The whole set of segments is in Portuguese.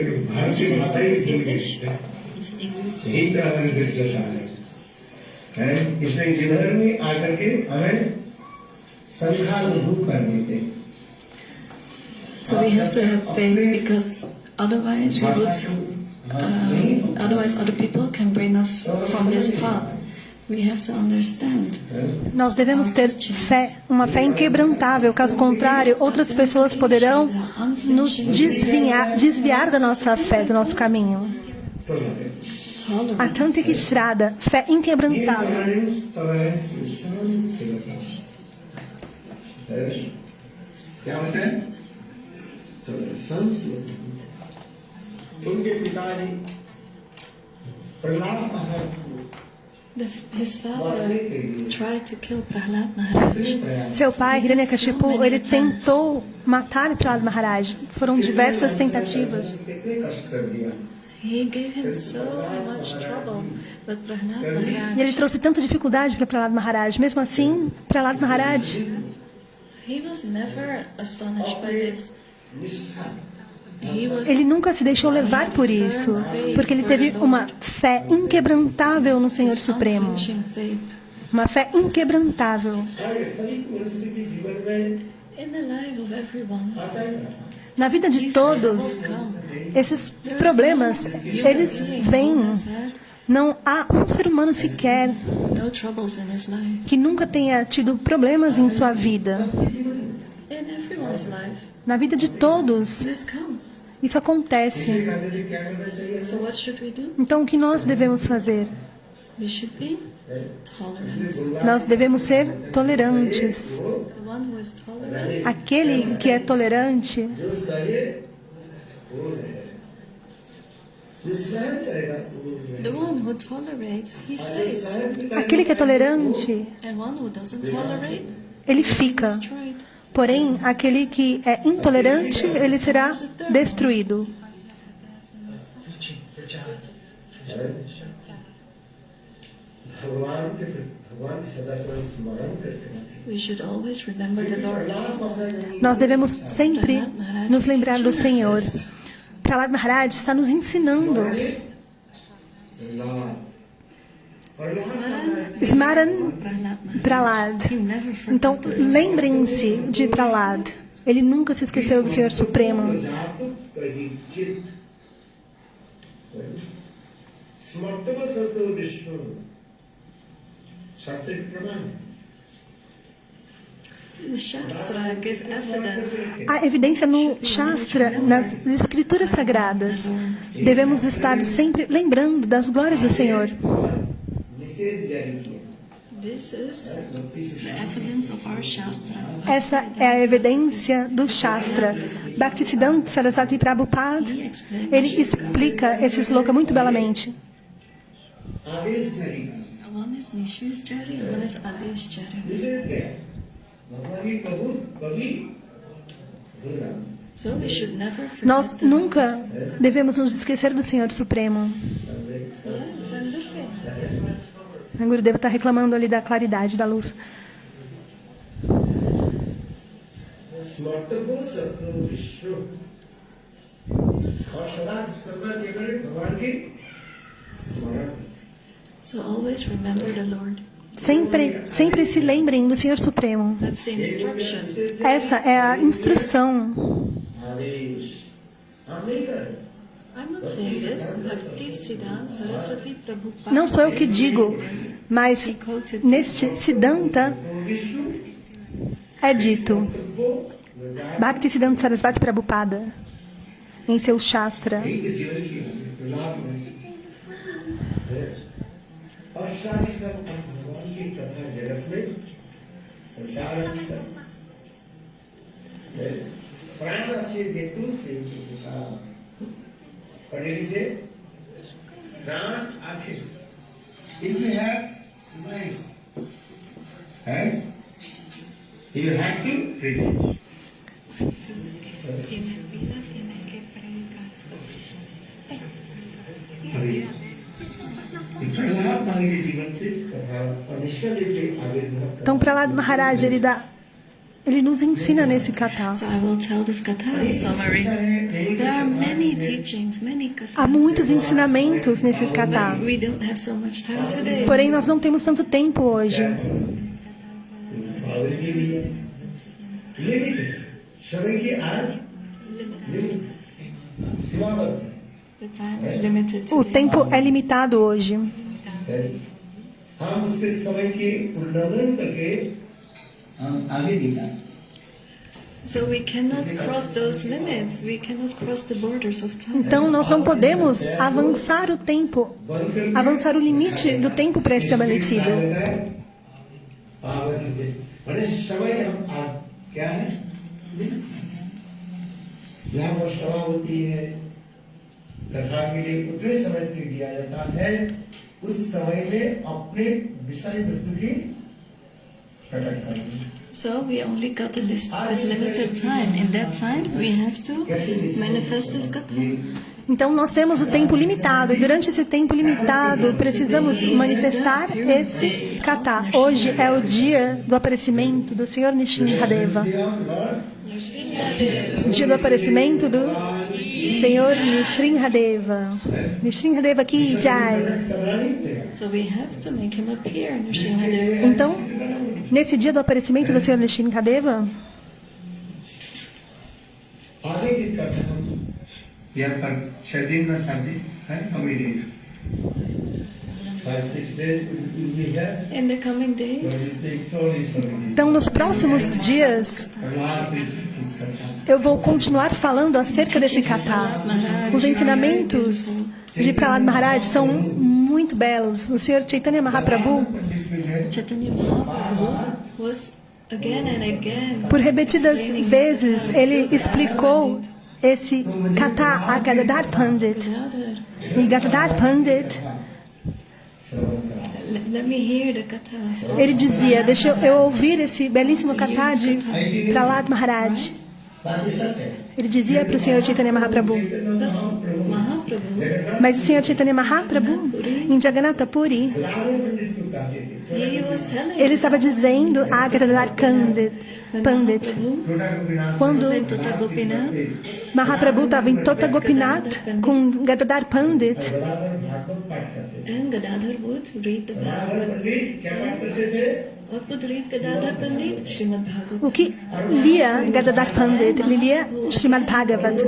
Which we spoke is English. It's English. यही तो हमारी दिलचस्पी है इसलिए जिधर में आकर के हमें संख्या अनुभव करने थे So we have to have faith because otherwise we would, otherwise other people can bring us from this path. We have to understand. Nós devemos ter fé, uma fé inquebrantável. Caso contrário, outras pessoas poderão nos desviar da nossa fé, do nosso caminho. A tanta estrada, fé inquebrantável. His father tried to kill Prahlad Maharaj. Seu pai, Hiranyakashipu, ele tentou matar Prahlad Maharaj. Foram diversas tentativas. He gave him so much trouble, but Prahlad Maharaj. E ele trouxe tanta dificuldade para Prahlad Maharaj. Mesmo assim, Prahlad Maharaj, He was never astonished by this. ele nunca se deixou levar por isso, porque ele teve uma fé inquebrantável no Senhor Supremo. Uma fé inquebrantável. In the life of everyone, Na vida de todos, esses problemas, eles vêm. Não há um ser humano sequer no troubles in his life. que nunca tenha tido problemas em sua vida. In everyone's life, Na vida de todos, this comes. isso acontece. So what should we do? Então, o que nós devemos fazer? We should be tolerant. Nós devemos ser tolerantes. The one who is tolerant Aquele que é tolerante, The one who tolerates, he stays. aquele que é tolerante, And one who doesn't tolerate, ele fica. destroyed. Porém, aquele que é intolerante, ele será destruído. We should always remember the Lord. Nós devemos sempre nos lembrar do Senhor. Prahlad Maharaj está nos ensinando. Smaran Prahlad. He never forgot. Então, lembrem-se de Prahlad. Ele nunca se esqueceu do Senhor Supremo. The Shastra give evidence. Há evidência no Shastra, nas escrituras sagradas. Devemos estar sempre lembrando das glórias do Senhor. This is the evidence of our Shastra. Essa é a evidência do Shastra. Bhaktisiddhanta Saraswati Prabhupada, ele explica esse sloka muito belamente. One is Nishishchari, one is Adishchari. So we should never forget. Nós nunca devemos nos esquecer do Senhor Supremo. A Gurudeva está reclamando ali da claridade da luz. So always remember the Lord. Sempre se lembrem do Senhor Supremo. That's the instruction. Essa é a instrução. I'm not saying this. Bhaktisiddhanta Saraswati Prabhupada. Não sou eu que digo, mas He quoted neste Siddhanta é dito. Bhaktisiddhanta Sarasvati Prabhupada, em seu Shastra. What did he say? Pran Achi. If you have mind, right? You have to read. Então, Prahlad Maharaj, ele nos ensina nesse kata. So I will tell this katha summary. There are many teachings, many kathas. Há muitos ensinamentos nesse kata. We don't have so much time today. Porém, nós não temos tanto tempo hoje. The time is limited O today. tempo é limitado hoje. हम उसके समय के उल्लंघन करके हम आगे निकल So we cannot cross those limits. We cannot cross the borders of time. Então, nós não podemos avançar o tempo, avançar o limite do tempo pré-estabelecido. मैंने समय हम क्या है यहाँ पर सभा होती है कथा के लिए उतने समय के दिया जाता है उस समय में अपने विषय वस्तु की प्रकट करनी So we only got this limited time. In that time, we have to manifest this katha. Então, nós temos o tempo limitado, e durante esse tempo limitado, precisamos manifestar esse kata. Hoje é o dia do aparecimento do Senhor Nrsimhadeva. Dia do aparecimento do Senhor Nrsimhadeva. Nrsimhadeva ki jai. So we have to make him appear. Nrsimhadeva. Então, nesse dia do aparecimento do Senhor Nrsimhadeva, आगे की कथा हम यहाँ पर 6 दिन का शादी है अमीरी 5-6 days will be here. In the coming days, então nos próximos dias, eu vou continuar falando acerca desse kata. Os ensinamentos de Prahlad Maharaj são muito belos. O Senhor Chaitanya Mahaprabhu, Chaitanya Mahaprabhu was again and again. por repetidas vezes, ele explicou esse kata a Gadadhar Pandit. E Gadadhar Pandit, Let me hear the kathas. ele dizia, deixa eu ouvir esse belíssimo kata de Prahlad Maharaj. Ele dizia para o Senhor Chaitanya Mahaprabhu. Mahaprabhu, Mas o Senhor Chaitanya Mahaprabhu, em Jagannatha Puri, he was telling ele estava dizendo a Gadadhar Pandit, quando was in Tota Gopinath, Mahaprabhu estava em Tota Gopinath com Gadadhar Pandit, and Gadadhar would read the Bhagavad. What would read Gadadhar Pandit? Srimad Bhagavad. o que lia Gadadhar Pandit? Ele lia Srimad Bhagavat.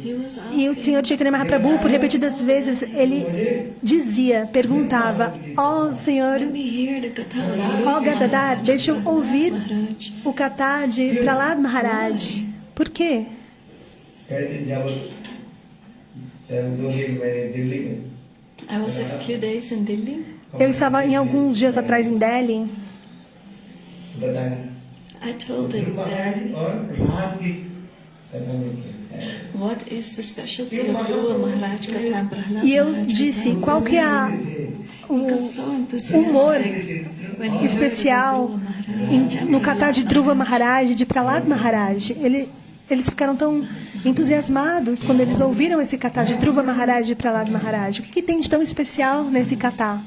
He was asked, E o Senhor Chaitanya Mahaprabhu, por repetidas vezes, ele dizia, perguntava, ó Senhor, let me hear the katha ó Gadadhar, deixa eu ouvir Maharaj. o kata de Prahlad Maharaj. Por quê? I was a few days in Delhi. Eu estava em alguns dias atrás em Delhi. I told him that what is the specialty of Dhruva Maharaj Katha and Prahlad E eu Maharaj disse, Katha? qual que é He got o so enthusiastic humor when he heard especial about Dhruva Maharaj. no kata de Dhruva Maharaj, de Prahlad Maharaj? Eles ficaram tão entusiasmados quando eles ouviram esse kata de Dhruva Maharaj e Prahlad Maharaj. O que tem de tão especial nesse kata?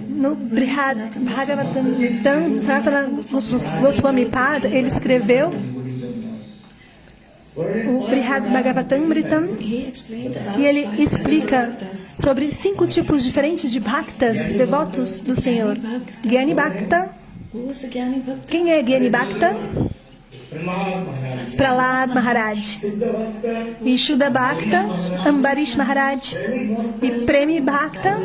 No Brihad Bhagavatam, Sanatana Goswami Pad, ele escreveu o Brihad Bhagavatamritam, He explained about e ele 5 explica bhaktas. sobre 5 tipos diferentes de bhaktas, os devotos do Senhor. Gyani Bhakta. Who was the Gyani Bhakta? Quem é Gyani Bhakta? Prahlad Maharaj. E Shuddha Bhakta, Ambarish Maharaj. E Premi Bhakta,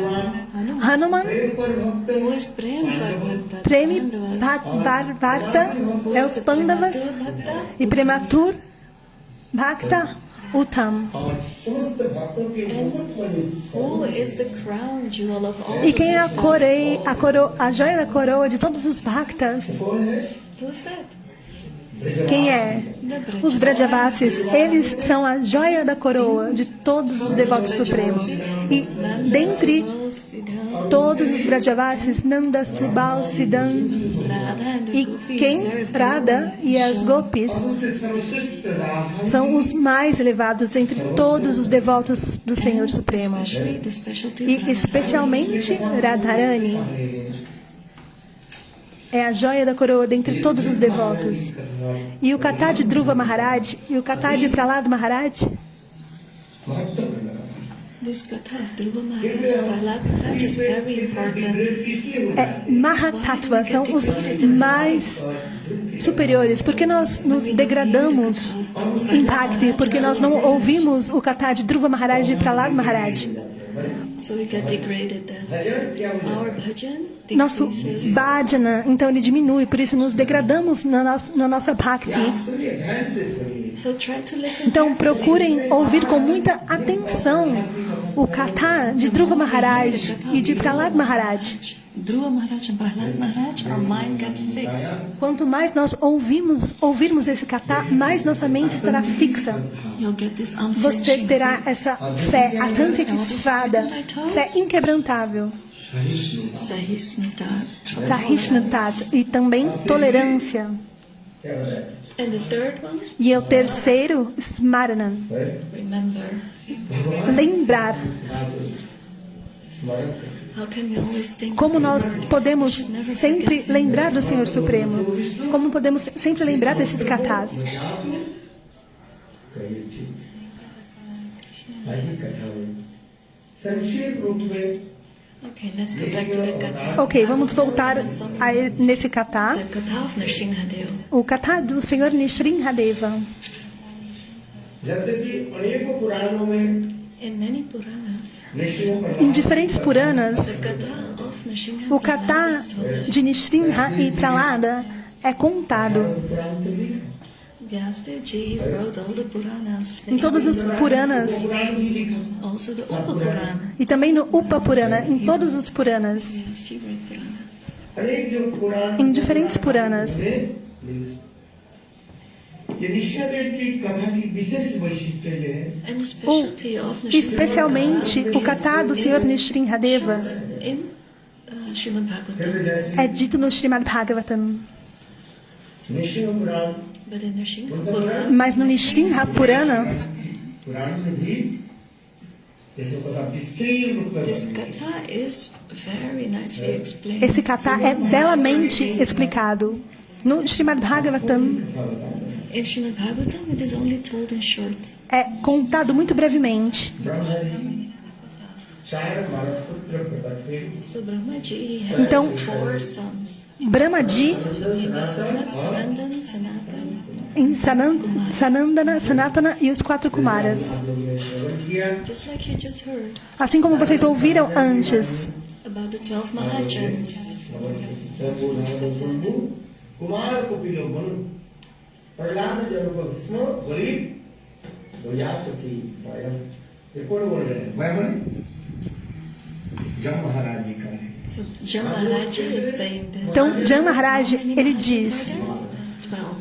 Hanuman. Who is Prem Bhakta? Premi Bhakta é os Pandavas. E Prematur Bhakta, Uttam. Who is the crown jewel of all E quem é a joia da coroa de todos os Bhaktas? Who's that? Quem é? Os Vrajavasis. Eles são a joia da coroa de todos os devotos supremos. E dentre todos os Vrajavasis, Nanda, Subal, Siddham, e quem? Radha e as Gopis são os mais elevados entre todos os devotos do Senhor Supremo. The specialty E especialmente Radharani. é a joia da coroa dentre todos os devotos. E o Katha de Dhruva Maharaj e o Katha de Prahlad Maharaj This Katha of Dhruva Maharaj and Prahlad Maharaj is very important. Mahatattva, são os mais superiores, porque nós nos degradamos em Bhakti, porque nós não ouvimos o Katha de Dhruva Maharaj e Prahlad Maharaj. So we get degraded then. Our bhajan Nosso decreases. bhajana, então ele diminui, por isso nos degradamos na nossa Bhakti. So try to listen Então carefully. procurem ouvir com muita atenção o Katha de Dhruva Maharaj e de Prahlad Maharaj. Dhruva Maharaj and Prahlad Maharaj, our mind get fixed. Quanto mais nós ouvirmos esse Katha, mais nossa mente estará fixa. You'll get this Você unflinching terá essa fé atantikshrada, fé inquebrantável, Sahishnata. Sahishnutat e também tolerância. And the third one, E o terceiro, Smarana, remember. lembrar. How can we always think Como of nós the Lord? podemos Never sempre forget. lembrar do Senhor Supremo? Como podemos sempre lembrar desses kathas? संक्षेप रूप में Okay, let's go back to the Katha. Ok, vamos voltar nesse katha. The Katha of Nrsimhadeva. O katha do Senhor Nrsimhadeva. यद्यपि अनेकों पुराणों में In many Puranas, ऋषियों Em diferentes Puranas, the Katha of Nrsimha o katha de Nrsimha e Prahlada é contado. पुराण तो लिखा Vyasdev Ji wrote all the Puranas. Em todos os Puranas पुराण भी लिखा Also the Upa Purana. e também no Upa Purana, em todos os Puranas. Vyasji wrote Puranas. अनेक जो पुराण Em diferentes Puranas. ये ऋषिदेव की कथा की विशेष वैशिष्ट्य ये है And the specialty of Nrsimha Especialmente o katha do Senhor Nrsimhadeva in Srimad Bhagavatam. जैसे é dito no Srimad Bhagavatam. निश्चित पुराण But in Nrsimha Purana, Mas no Nrsimha Purana, पुराण में भी जैसे कथा विस्तृत रूप में this वर्णित है। Katha is very nicely explained. esse katha é belamente explicado. No Srimad Bhagavatam In Srimad Bhagavatam, it is only told in short. é contado muito brevemente. Brahma जी चार मानस पुत्र प्रकट हुए So Brahmaji has Então- 4 sons. Brahmaji, Sanatan, Sanatan, em Sanandana, Sanatana e os 4 Kumaras. हम लोग ने श्रवण किया just like you just heard Assim como vocês ouviram antes, about the 12 Mahajans. शंभु कुमार को पिलो बनु प्रहलाद जब को विष्णु बलि व्यासकी स्वयं ये कौन बोल रहे हैं मैं बोले जब महाराज जी का है So Jan Maharaj is saying this. então Jan Maharaj, ele diz, 12.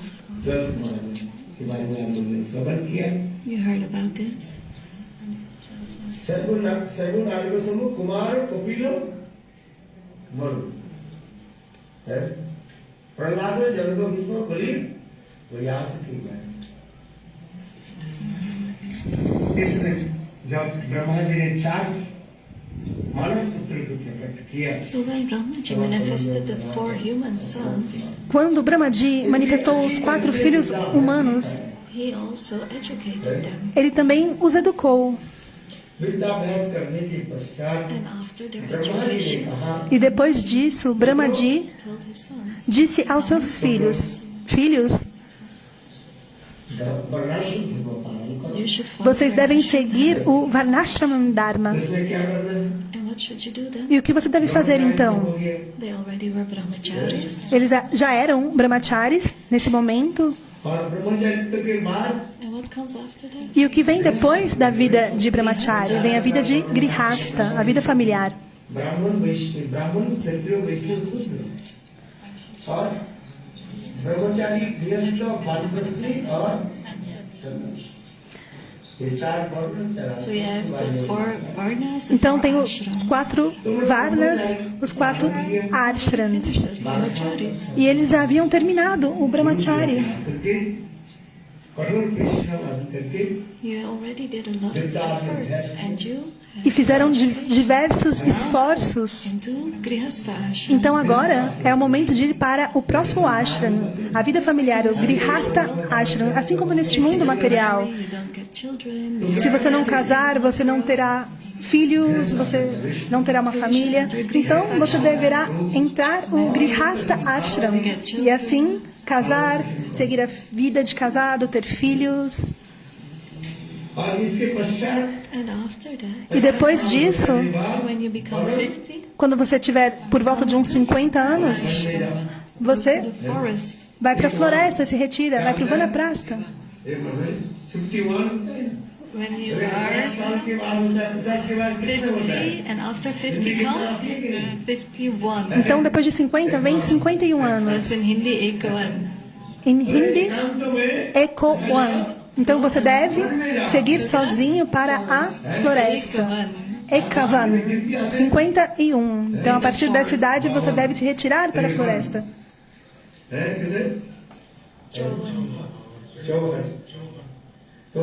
12 महाराज के बारे में हम लोगों ने श्रवण किया You heard about this? सर्व नागरिक समूह कुमार कपिलो मरु है प्रहलाद जब को विष्णु बलि व्यासकी है इसने जब ब्रह्मा जी ने 4 मानस पुत्र को प्रकट किया So when Brahmaji manifested the 4 human sons, quando Brahmaji manifestou os 4 filhos humanos, he also educated them. ele também os educou. विद्याभ्यास करने के पश्चात And after their ब्रह्मा जी ने education, कहा E depois disso, Brahmaji told his sons, disse aos seus filhos, filhos, वर्णाश्रम को पालन करो you should follow vocês devem seguir o Varnashramam Dharma. इसमें क्या करना है And what should you do then? E o que você deve fazer então? They already were brahmacharis. Eles já eram brahmacharis nesse momento. और ब्रह्मचर्य के बाद And what comes after that? E o que vem depois da vida de brahmachari? Vem a vida de grihasta, a vida familiar. ब्राह्मण वैश्य ब्राह्मण क्षत्रिय वैश्य शूद्र और ब्रह्मचारी गृहस्थ वानप्रस्थी और सन्यासी ये 4 वर्ण चला So you have the 4 varnas, the Então 4 tem os ashrams. 4 varnas, os 4 ashrams. Finished as brahmacharis. E eles já haviam terminado o brahmachari. करके कठोर परिश्रम आदि करके You already did a lot of efforts and you e fizeram diversos esforços. into Grihastha Ashram. Então agora é o momento de ir para o próximo ashram, a vida familiar, o Grihastha Ashram, assim como neste mundo material. You don't get children. Se você não casar, você não terá filhos, você não terá uma família. Então você deverá entrar no Grihastha Ashram e assim casar, seguir a vida de casado, ter filhos. और इसके पश्चात And after that, E depois disso, when you become 50, quando você tiver por volta de uns 50 anos, você the forest. vai para a floresta, se retira, vai para o Vanaprastha. 51 When you 50 are साल के बाद होता है 50 के बाद कितना होता है 50 and after 50 comes 51. Então depois de 50 vem 51 That's anos. in Hindi, Ekavan. Em Hindi, अंत में Eko One. Então você deve seguir sozinho para a floresta. Ekavan, 51. Então a partir dessa idade você deve se retirar para a floresta. है किधर 54 तो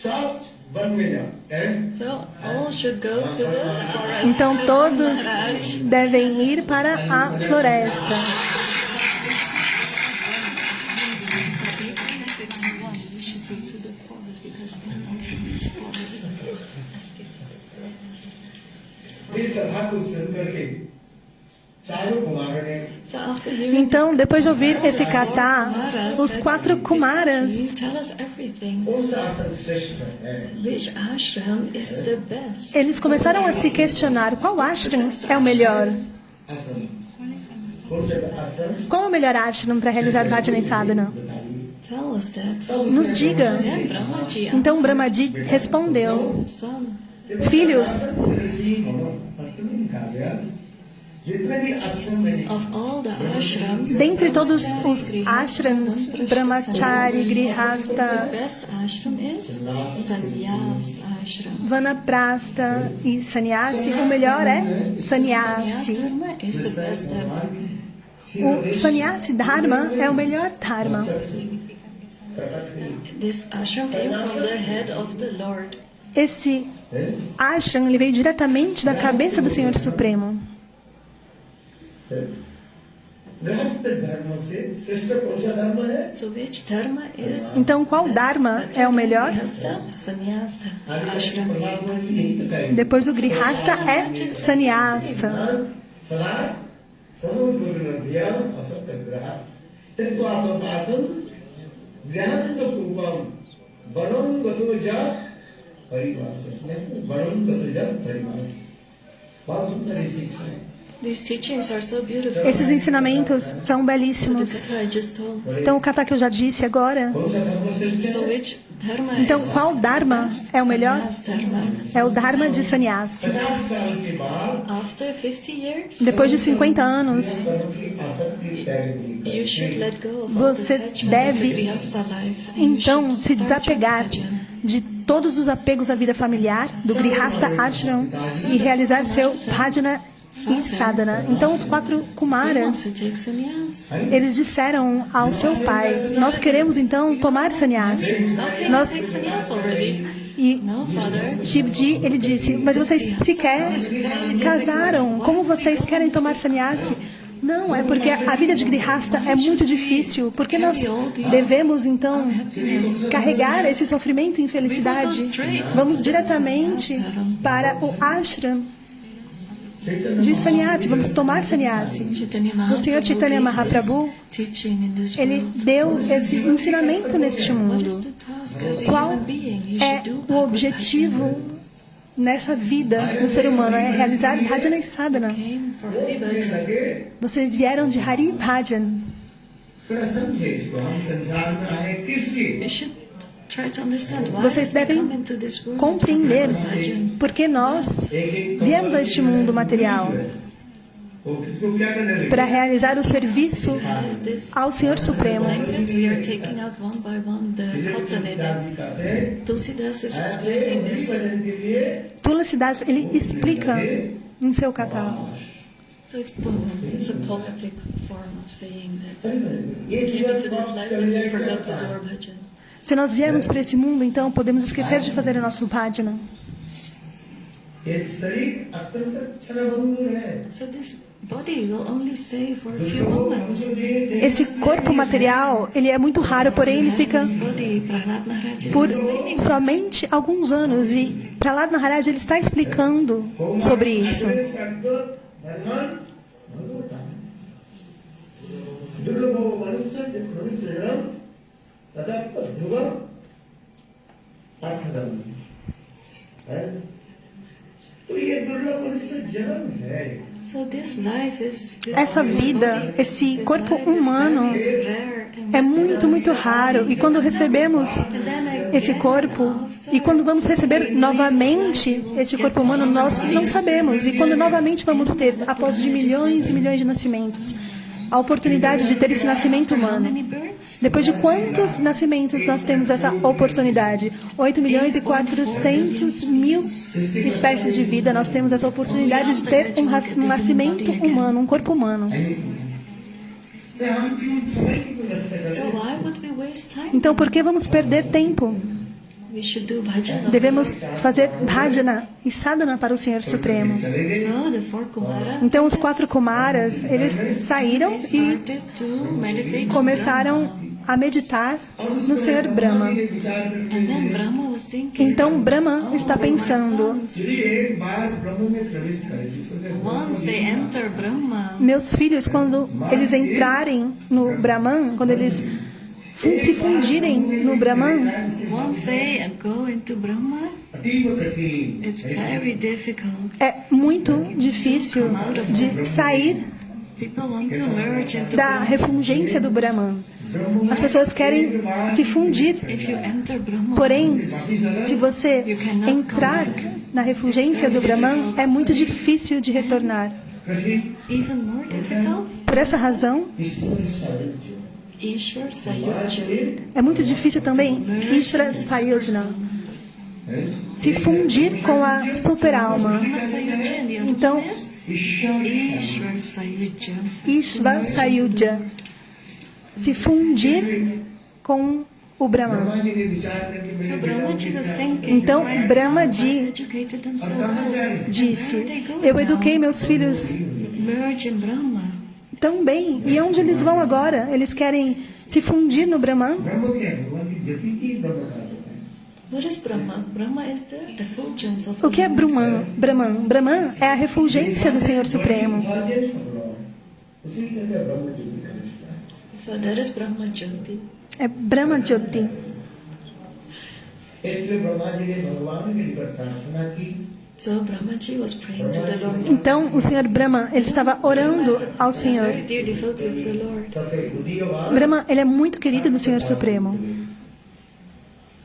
सब वन में जाओ and So all should go to the forest. Então todos devem ir para a floresta. We should go to the forest because one also needs forest. इस कथा को सुनकर के चारों कुमारों ने So after hearing Então, depois de ouvir esse kata, os 4 Kumaras, tell us everything. कौन सा आसन श्रेष्ठ है Which ashram is the best? eles começaram a se questionar qual ashram é o melhor. आसन कौन सा आसन Qual é o melhor ashram para realizar Bhajana e Sadhana? Tell us that. Nos diga. Then Brahmaji Então Brahmaji respondeu: Son, Filhos, जितने भी आश्रम में of all the ashrams, dentre todos os ashrams, Brahmachari, the Grihastha, best ashram is Sannyas ashram. Vanaprastha e Sannyasi, o melhor é Sannyasi. Dharma is the best dharma. O Sannyasi Dharma é o melhor Dharma. This ashram came from the head of the Lord. Esse ashram ele veio diretamente da cabeça do Senhor Supremo. गृहस्थ धर्म से श्रेष्ठ कौन सा धर्म है So which dharma is Então, qual Dharma é o melhor? Grihastha? Sannyasa ashram. परमात्मा ने यही तो कहा Depois do Grihastha é Sannyasa. सदा समुद्र दिया असत्य ग्रह तत्व आत्म ग्रहण तो पूर्वम वनम गतो जा परिवास वनम गतो जा परिवास बहुत सुंदर ये शिक्षा है These teachings are so beautiful. Esses ensinamentos são The belíssimos. katha I just told. Então, o kata que eu já disse agora. कौन सा धर्म श्रेष्ठ So है which dharma Então, is qual Dharma é o melhor? Sannyas dharma. É o Dharma de Sannyasi. 50 साल के बाद After 50 years, Depois de 50 anos, कर्म की आसक्ति त्याग दी you should let go of all Você the attachment deve, of the Grihastha life. And you então, should se start your desapegar bhajan. de todos os apegos à vida familiar, do Grihastha Ashram, e realizar seu Bhajana e Sadhana. Então, os 4 Kumaras, To take sannyas. eles disseram ao seu pai: Nós queremos então tomar sannyasi. Okay, Nós, take sannyas already. e No, father. Shivji, ele disse: Mas vocês sequer casaram. Como vocês querem tomar sannyasi? Não, é porque a vida de Grihastha é muito difícil. Porque nós devemos então carregar esse sofrimento e infelicidade. Vamos diretamente para o ashram de sannyasi. Vamos tomar sannyasi. O Senhor Chaitanya Mahaprabhu, Teaching in this ele world. deu esse ensinamento neste What is mundo. the task as a Qual human being? You é should do o bhakti objetivo nessa vida do ser humano? É realizar Bhajana e Sadhana. Came for Hari Bhajan. लगे Vocês vieram de Hari Bhajan. थोड़ा समझे इसको हम संसार में आए किस लिए You should try to understand why Vocês we devem come into this world. compreender Bhajan. porque nós viemos a este mundo material वो किसको क्या करने लगे para realizar o serviço This ao Senhor Supremo. like that we are taking out one by one the Khatsaneda. दादी कहते हैं Tulsidas is ऐसे explaining उन्हीं this. भजन के लिए Tulsidas, ele explica em seu catálogo. So So it's a poetic form of saying that ये we came जीवन into this life and we forgot to do our bhajan. Se nós viemos para esse mundo, então podemos esquecer de fazer o nosso bhajana. ये शरीर अत्यंत क्षणभंगुर है So this body will only stay for a few moments. Esse corpo material, ele é muito raro, porém ele fica This body, Prahlad Maharaj is por explaining. somente alguns anos. E Prahlad Maharaj ele está explicando sobre isso. तो ये दुर्लभ मनुष्य जन्म है So this life is this Essa vida, esse corpo humano é muito, muito raro. E quando recebemos esse corpo, e quando vamos receber novamente esse corpo humano, nós não sabemos. E quando novamente vamos ter, após de milhões e milhões de nascimentos, a oportunidade de ter esse nascimento humano. Depois de quantos nascimentos nós temos essa oportunidade? 8.400.000 espécies de vida, nós temos essa oportunidade de ter um nascimento humano, um corpo humano. So why would we waste time? Então, por que vamos perder tempo? We should do bhajan. Devemos fazer bhajana e sadhana para o Senhor Supremo. So the four Kumaras Então, os 4 Kumaras, eles saíram e started to meditate on começaram a meditar no Senhor Brahma. Brahma. And then Brahma was thinking, Então, Brahma está pensando: एक बार ब्रह्म में प्रवेश करे जिसको कहते हैं once they enter Brahma, meus filhos, quando eles entrarem no Brahman, quando eles se fundirem no Brahman, once they go into Brahma, अतीव कठिन it's very difficult. é muito difícil de sair People want to merge into da Brahma. refulgência do Brahman. As pessoas querem se fundir, If you enter Brahma, porém, se você entrar na refulgência do Brahman, é muito difícil de retornar. कठिन even more difficult, Por essa razão, ईश्वर साहित्य Ishwar Sayojana. é muito difícil também Ishvara Sayojana, se fundir com a super-alma. Então, Ishwar Sayojana. Ishvara Sayuja, se fundir com o Brahman. Brahma जी ने विचार करके So मेरे Brahmaji was thinking, Então, my son, Brahmaji I educated them so well. Disse: Where they go eu now? eduquei meus filhos Merge in Brahma. tão bem. E onde eles vão agora? Eles querem se fundir no Brahman? ब्रह्म क्या है भगवान की गति की ब्रह्म कहा जाता है What is Brahma? Brahma is the effulgence of O que é the Brahman? Brahman é a refulgência do Senhor Supremo. उसी के कहते हैं ब्रह्म ज्योति का रिश्ता है So that is Brahma Jyoti. É Brahma Jyoti. इसलिए ब्रह्मा जी ने भगवान के निकट प्रार्थना की So Brahmaji was praying to the Lord. Então, o Senhor Brahma, ele estava orando ao Senhor. Very dear devotee of the Lord. सबके उदीयमान Brahma, ele é muito querido do Senhor Supremo.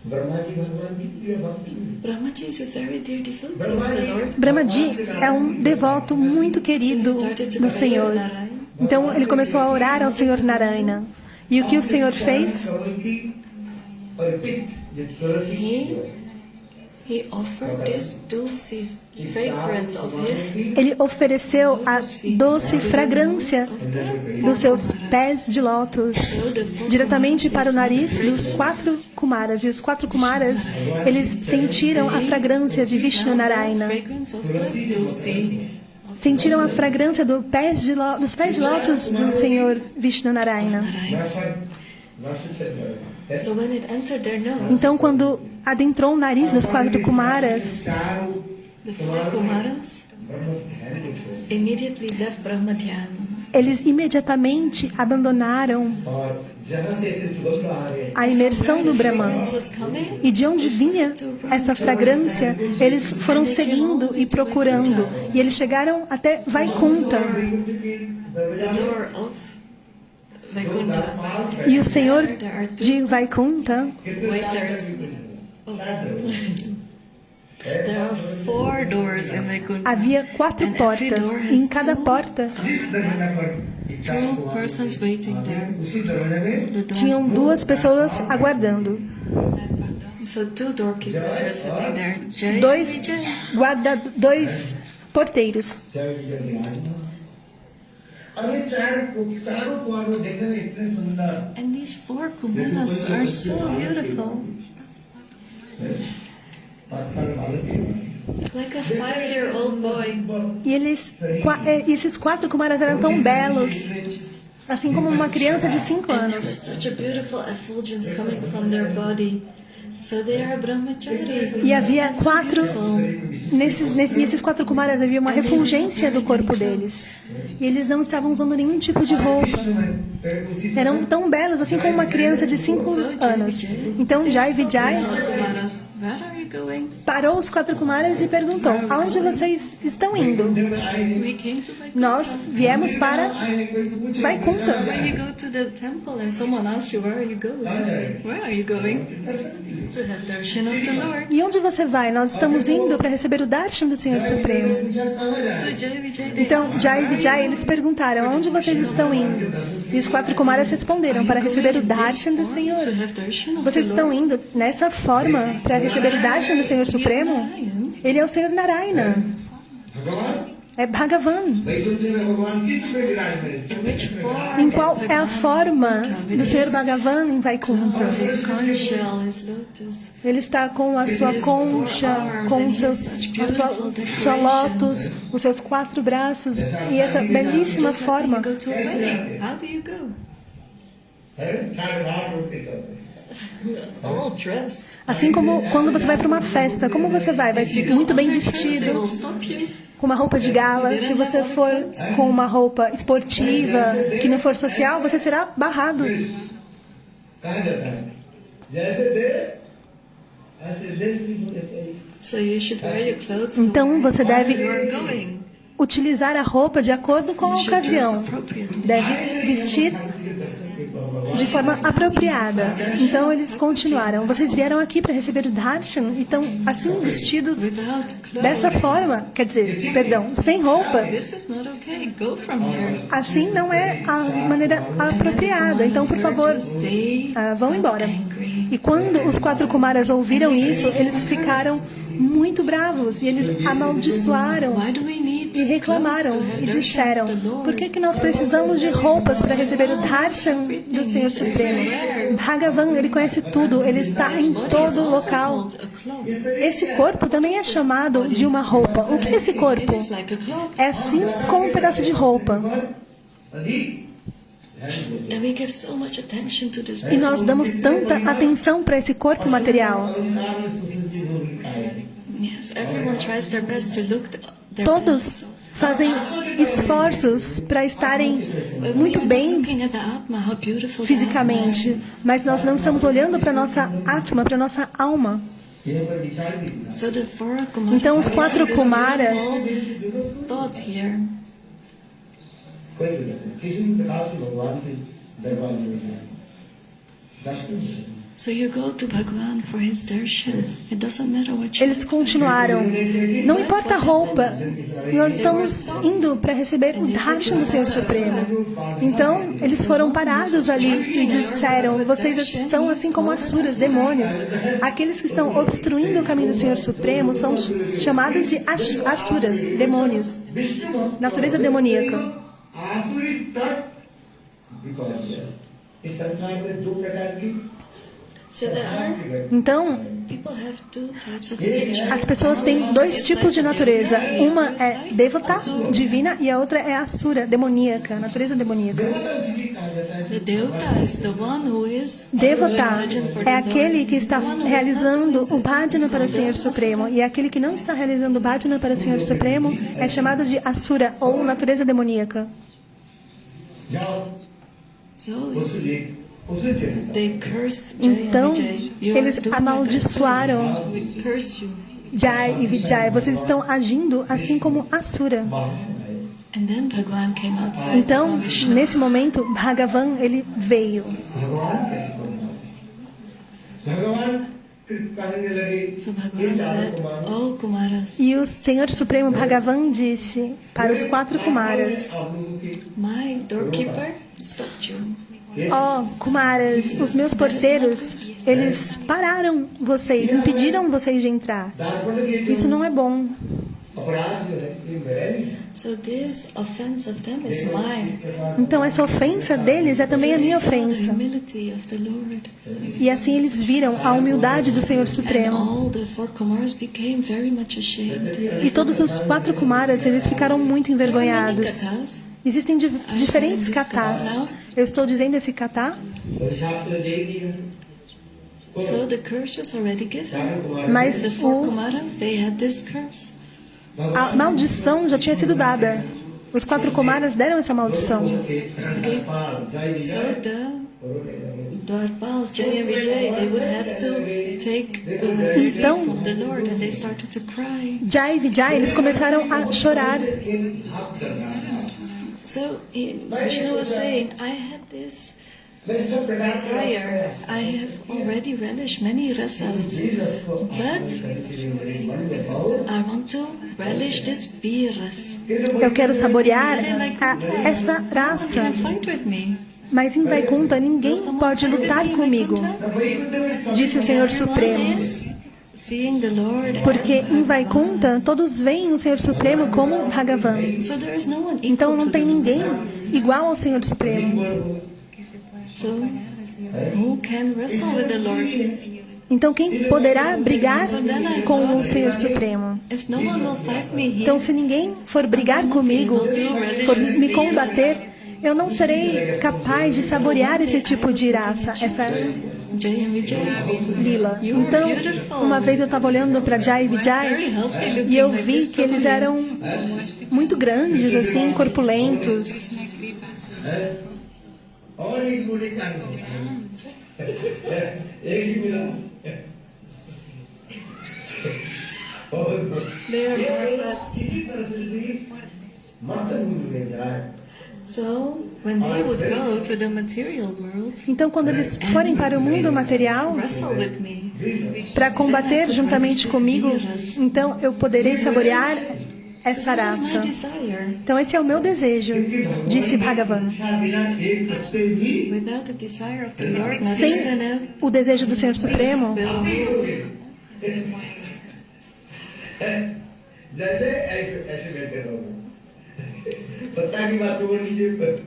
Brahma जी भगवान की प्रिय भक्ति Brahmaji is a very dear devotee of the Lord. Brahmaji é um devoto muito querido do Senhor. Então, ele começou a orar ao Senhor Narayana. E o que o Senhor fez? He offered this dulce fragrance of his Ele ofereceu a doce fragrância dos seus pés de lótus diretamente para o nariz dos 4 Kumaras. E os 4 Kumaras, eles sentiram a fragrância de Vishnu Narayana. fragrance of the dulce. Sentiram a fragrância dos pés de lótus do Senhor Vishnu Narayana. So when it entered their nose, Então, quando adentrou o nariz dos 4 Kumaras, the 4 Kumaras immediately left Brahma Dhyana. eles imediatamente abandonaram a imersão no Brahman. This was coming. E de onde vinha essa fragrância, eles foram seguindo e procurando. E eles chegaram até Vaikunta. The door of Vaikuntha. E o Senhor de Vaikunta, Wait, there are 4 doors in Vaikuntha. havia 4 portas. E em cada porta Two persons waiting there. The door. tinham 2 pessoas aguardando. So 2 doorkeepers were sitting there. Jai, 2 Jai. porteiros. अरे चारों कुमार को देखने में इतने सुंदर And these 4 Kumaras are so beautiful. 5 साल मालूम थी Like a 5-year-old boy. E esses 4 Kumaras eram tão belos, assim como uma criança de 5 And there was anos. such a beautiful effulgence coming from their body. So they are brahmacharis. E havia That's 4 beautiful. nesses 4 Kumaras havia uma refulgência do corpo deles. E eles não estavam usando nenhum tipo de roupa. Eram tão belos assim como uma criança de 5 anos. Então Jai Vijay Kumaras, where are you going? parou os 4 Kumaras e perguntou: aonde vocês estão indo? We came to Vaikuntha. Nós viemos para Vaikunta. When you go to the temple and someone asks you, where are you going? Where are you going? To have darshan of the Lord. E onde você vai? Nós estamos indo para receber o darshan do Senhor Supremo. So Jai Vijay, they Então, asked, Jai Vijay, eles perguntaram: aonde vocês estão indo? E os 4 Kumaras responderam: para receber o darshan do Senhor. to have darshan of Vocês the estão Lord. indo nessa forma para receber o darshan do Senhor Supremo? Ele é o Senhor Narayana. भगवान É Bhagavan. वैकुंठ में भगवान किस पे विराजमान Which form Em qual is é a Bhagavan? forma With do Senhor his- Bhagavan em Vaikunta? His conch shell, his lotus. Ele está com a sua concha, com sua lótus, os seus 4 braços e essa belíssima Just like forma. when you go to a wedding. How do you go? है ठाड़ ठाड़ उठ के चलते हैं All dressed. Assim como quando você vai para uma festa, como você vai? Vai ser muito bem They vestido, will stop you. com uma roupa de gala. Se você for com uma roupa esportiva, que não for social, você será barrado. कहाँ जाता है जैसे देश ऐसे देश भी होने चाहिए So you should wear your clothes to Então você where deve you are going. utilizar a roupa de acordo com a You should dress ocasião. appropriately. Deve vestir de forma apropriada. Então eles continuaram: vocês vieram aqui para receber o darshan e estão assim vestidos Without clothes. dessa forma, quer dizer, perdão, sem roupa. This is not okay. Go from here. Assim não é a maneira apropriada. Então, por favor, They vão embora. angry. E quando os 4 Kumaras ouviram isso, eles ficaram muito bravos e eles amaldiçoaram Why do we need e reclamaram clothes to have e darshan disseram: of the Lord? por que nós precisamos de roupas para receber o darshan do Senhor Supremo? Bhagavan, ele conhece tudo, ele está em todo local. Esse corpo também é chamado de uma roupa. O que é esse corpo? É assim como um pedaço de roupa. And we give so much attention to this. E nós damos tanta atenção para esse corpo material. Yes, everyone tries their best to look their Todos best. fazem esforços para estarem muito bem Looking at the Atma, how beautiful the fisicamente, mas nós não estamos olhando para nossa Atma, para nossa alma. Atma. So the 4 Kumaras Então os 4 Kumaras thought here. किसी भी प्रकार से भगवान के दरबार में जाए दर्शन So you go to Bhagwan for his darshan. It doesn't matter what you eles continuaram: não importa a roupa, nós estamos indo para receber o darshan do Senhor Supremo. Então eles foram parados ali e disseram: vocês são assim como asuras, demônios. Aqueles que estão obstruindo o caminho do Senhor Supremo são chamados de asuras, demônios, natureza demoníaca. आसुरी तक इस संसार में 2 प्रकार की So there are Então, people have 2 types of nature. as pessoas têm 2 tipos de natureza. Uma é devata, divina, e a outra é asura, demoníaca, natureza demoníaca. The Devata is the one who is Devata doing bhajan for é the aquele Lord. que está The one who is realizando not o doing bhajana para o is Senhor called Supremo. E aquele que não está realizando o bhajana para o Senhor Supremo é chamado de asura, ou natureza demoníaca. जाओ So उसे they curse Jai Então, and Vijay. You eles are doing amaldiçoaram like that. We curse you. Jai e Vijay. Vocês estão agindo assim como asura. And then Bhagwan came outside. Então, Bhagwan Vishnu. nesse momento, Bhagavan, ele veio. भगवान कैसे करना भगवान फिर कहने लगे So Bhagwan said, Oh Kumaras, E o Senhor Supremo Bhagavan disse para os 4 Kumaras: आप लोगों की my doorkeeper stopped you. ó, Kumaras, os meus porteiros, eles pararam vocês, impediram vocês de entrar. दारपण के Isso não é bom. अपराध जो है ये मेरा नहीं है So this offense of them is mine. Então essa ofensa deles é também a minha So they saw the ofensa. humility of the Lord. E assim eles viram a humildade do Senhor And Supremo. all the 4 Kumaras became very much ashamed. E todos os 4 Kumaras, eles ficaram muito envergonhados. Existem diferentes katas. Eu estou dizendo esse kata, So the curse was already given. mas The 4 Kumaras, they had this curse. a maldição já tinha sido dada. Os 4 Kumaras deram essa maldição. So the Dwarpals, Jay and Vijay, they would have to take their leave from the Lord, and they started to cry. Jai e Vijay, eles começaram a chorar. So Krishna was saying, I had this desire. I have already relished many rasas, but I want to relish this biras. Eu quero saborear essa raça. Can fight with me. Mas em Vaikunta ninguém pode lutar comigo, disse o Senhor Supremo. Seeing the Lord, Porque em Vaikunta todos veem o Senhor Supremo como Bhagavan. so there is no one Então equal não to tem the ninguém Lord. igual ao Senhor Supremo. So who can wrestle with the Lord? Então quem poderá brigar com o Senhor Supremo? If no one will fight me here, Então se ninguém for brigar comigo, for me combater, eu não serei capaz de saborear esse tipo de raça, essa Jay and Vijay, lila. Então, uma vez eu estava olhando para Jai e very Vijay healthy e eu looking, like vi this que eles eram muito grandes, assim, corpulentos. और एक गोली का एक ही मिला They are more fat. किसी तरह से भी मर्दन में जाए So when they would go to the material world, Então, quando eles forem para o mundo material, wrestle with me. para combater juntamente comigo, então eu poderei saborear essa That is my raça. desire. Então, esse é o meu desejo, disse Bhagavan. बिना एक पत्ते भी Without the desire of the Lord, not Sem even a o desejo do Senhor Supremo, will move. जैसे ऐसे बैठे रहोगे पत्ता की बात बोल लीजिए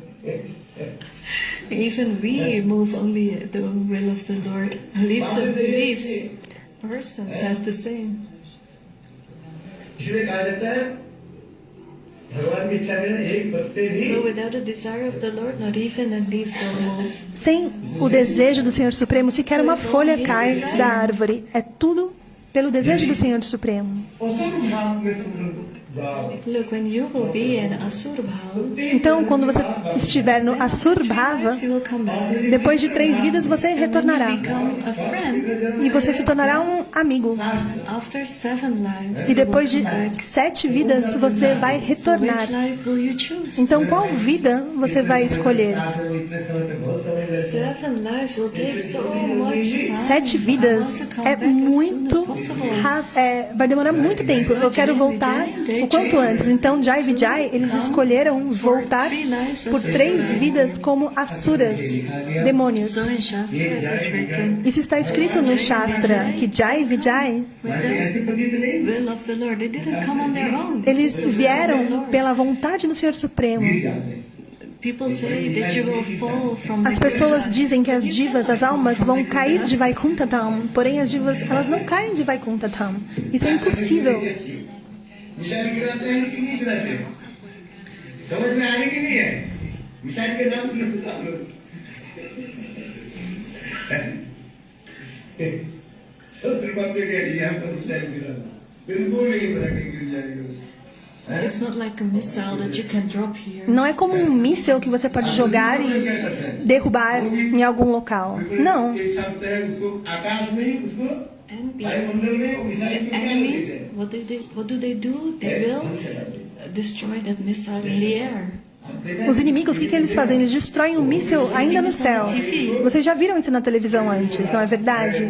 Even we move only the will of the Lord. Leave the leaves. Persons have the same. इसलिए कहा जाता है भगवान की इच्छा में एक पत्ते भी So without the desire of the Lord, not even a leaf will move. sem o desejo do Senhor Supremo, sequer uma folha cai da árvore. É tudo pelo desejo do Senhor Supremo. उस भाव में तुम लोग जाओ Look, when you will be in Asur Bhav, Então, quando você estiver no Asur Bhava, you will come back. depois de 3 vidas você retornará. Become a friend. E você se tornará um amigo. After 7 lives, E depois de 7 vidas você vai so retornar. which life will you choose? Então, qual vida você vai escolher? इतने समय तक बहुत समय लगता 7 lives will take so much time. 7 vidas I want to come é back as soon as muito possible. vai demorar muito tempo. Eu quero voltar o quanto antes. Então, Jai e Vijay, eles escolheram voltar por 3 vidas como asuras, demônios. So in Shastra it is written, Isso está escrito no Shastra, que Jai e Vijay, with the will of the Lord. They didn't come on their own. eles vieram pela vontade do Senhor Supremo. People say that you will fall from As the pessoas dizem que as divas, as almas, vão cair de Vaikunta Dham, porém as divas, elas não caem de Vaikunta Dham. Isso é impossível. Missile गिराते हैं कि नहीं गिराते समझ में आने की नहीं है मिसाइल के नाम सुनो आप लोग शत्रु पक्ष के यहाँ पर मिसाइल गिरा बिल्कुल नहीं बना के गिर जाएगा It's not like a missile that you can drop here. Não é como um míssil que você pode jogar e derrubar em algum local. Não. एक शब्द है उसको आकाश में ही उसको And the वायुमंडल में वो मिसाइल को गिरा enemies, देते हैं what do they do? They will destroy that missile in the air. Os inimigos, o que eles fazem? Eles destroem um míssil ainda no céu. Vocês já viram isso na televisão antes, não é verdade?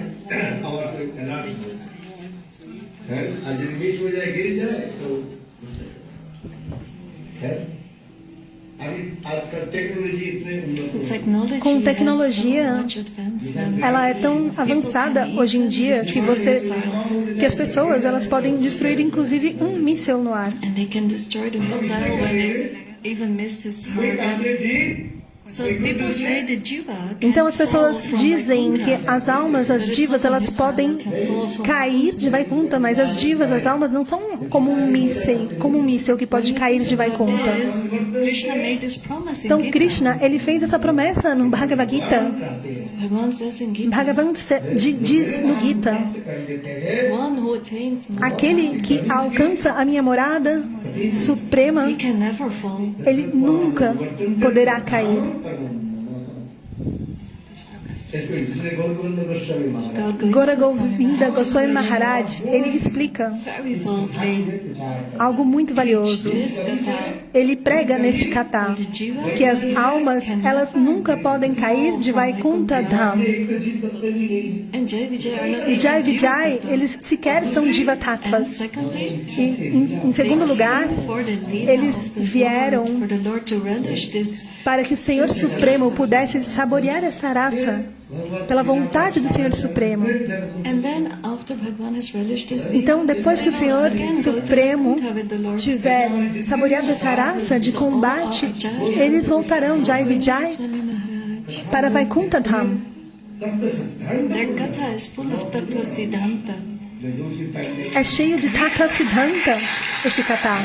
आज मिस हो जाए गिर जाए तो Com tecnologia, ela é tão avançada hoje em dia que as pessoas elas podem destruir inclusive um míssil no ar. And they can destroy the missile when it even missed his target. So people say the jiva Então as pessoas dizem que as almas, as divas, elas podem cair de Vaikunta, mas as divas, as almas não são como um míssil que pode cair de Vaikunta. Krishna made this promise in Então Gita. Krishna, ele fez essa promessa no Bhagavad Gita. Bhagavan says in Gita, Bhagavan diz no Gita, one who attains my aquele que alcança a minha morada suprema, he can never fall. ele nunca poderá cair. Gora Govinda Goswami Maharaj, ele explica Very boldly, algo muito valioso. this kata, Ele prega neste kata que as almas, elas nunca podem cair de Vaikunta Dham. and Jai Vijay are not E Jai even Vijay, jiva. eles sequer são And Jivatattvas. secondly, E, em segundo lugar, for the Lila eles of the vieram world, for the Lord to relish this, para que o Senhor Supremo pudesse saborear essa raça pela vontade do Senhor Supremo. and then after Bhagavan has relished this, Então, depois que o Senhor again go to Supremo Vaikuntha with the Lord. tiver saboreado essa raça de combate, eles voltarão, Jai Vijay, Swami Maharaj. para Vaikunta Dham. Their katha is full of tattva siddhanta. É cheio de Tattva Siddhanta esse kata.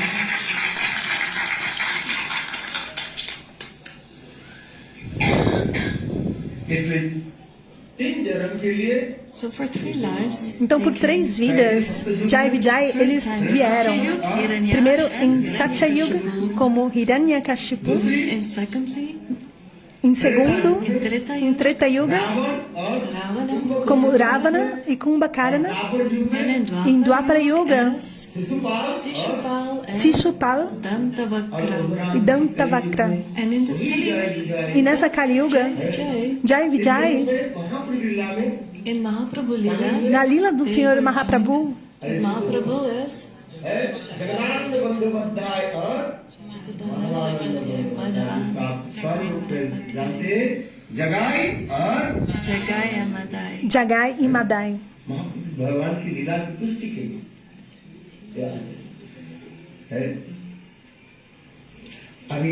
So for 3 lives, Então, por 3 vidas, Jai Vijay, eles vieram. Primeiro em Satyayuga, como Hiranyakashipu. and secondly, Em segundo, in Treta em Treta Yuga, Ravana, como Ravana e Kumbhakarna. and Em Dwapara Yuga, Sishupal and Sishupal Dantavakra. e Dantavakra. And in this Kali Yuga, E nessa Kali Yuga, Jai, Jai Vijay, in Mahaprabhu Lila, na lila do Senhor Mahaprabhu, Mahaprabhu is Jagai and Madai. Jagai e Madai. भगवान की लीला की पुष्टि के लिए है अभी